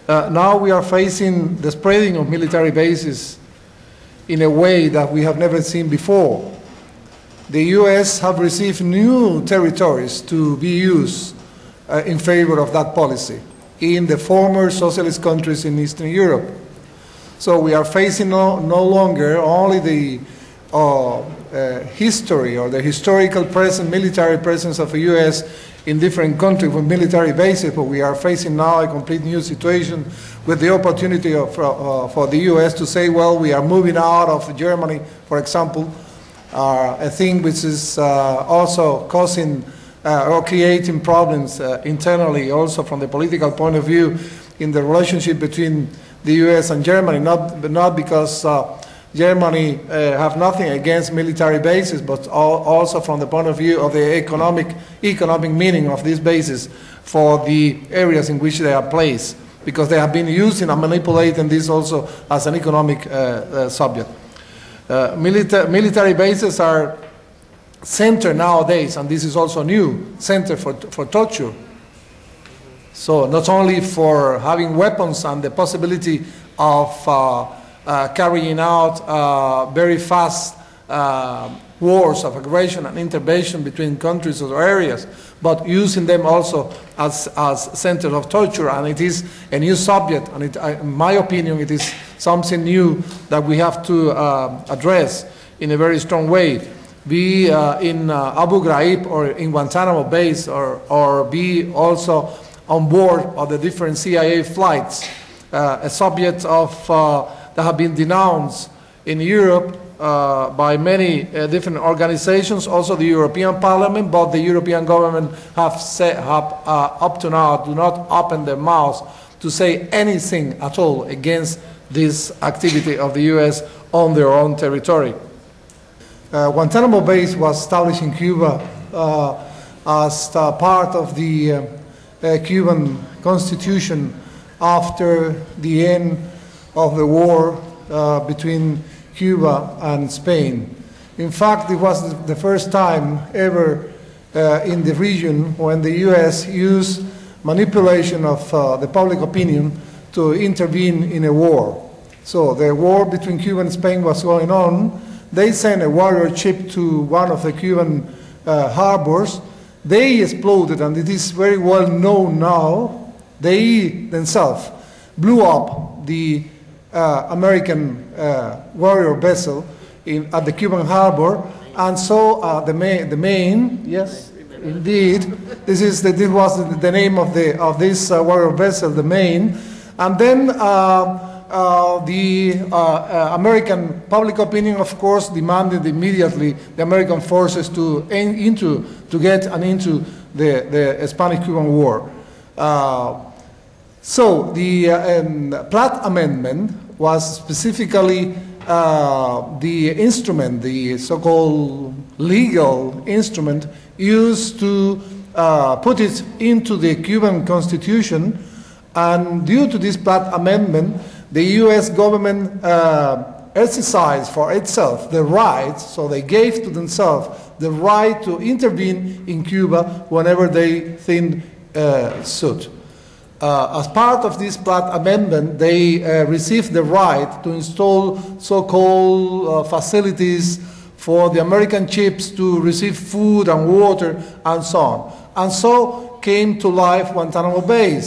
Now we are facing the spreading of military bases in a way that we have never seen before. The US have received new territories to be used in favor of that policy in the former socialist countries in Eastern Europe. So we are facing no longer only the history or the historical military presence of the US in different countries with military bases, but we are facing now a complete new situation with the opportunity for the US to say, well, we are moving out of Germany, for example, a thing which is also causing or creating problems internally, also from the political point of view, in the relationship between the US and Germany, not because Germany have nothing against military bases, but also from the point of view of the economic meaning of these bases for the areas in which they are placed, because they have been using and manipulating this also as an economic subject. Military bases are center nowadays, and this is also new, center for torture. So not only for having weapons and the possibility of carrying out very fast wars of aggression and intervention between countries or areas, but using them also as centers of torture. And it is a new subject, and in my opinion, it is something new that we have to address in a very strong way. Be in Abu Ghraib or in Guantanamo Bay, or be also on board of the different CIA flights, a subject of that have been denounced in Europe by many different organizations, also the European Parliament, but the European government have up to now do not open their mouths to say anything at all against this activity of the US on their own territory. Guantanamo Bay was established in Cuba as part of the Cuban Constitution after the end of the war between Cuba and Spain. In fact, it was the first time ever in the region when the US used manipulation of the public opinion to intervene in a war. So the war between Cuba and Spain was going on. They sent a warrior ship to one of the Cuban harbors. They exploded, and it is very well known now. They themselves blew up the American warrior vessel at the Cuban harbor, and so the main, yes, indeed, this was the name of this warrior vessel, the Maine, and then the American public opinion, of course, demanded immediately the American forces to get into the Spanish-Cuban War. So the Platt Amendment was specifically the instrument, the so-called legal instrument used to put it into the Cuban Constitution, and due to this Platt Amendment, the US government exercised for itself the right, so they gave to themselves the right to intervene in Cuba whenever they think suit. As part of this Platt Amendment, they received the right to install so-called facilities for the American ships to receive food and water and so on. And so came to life Guantanamo Bay.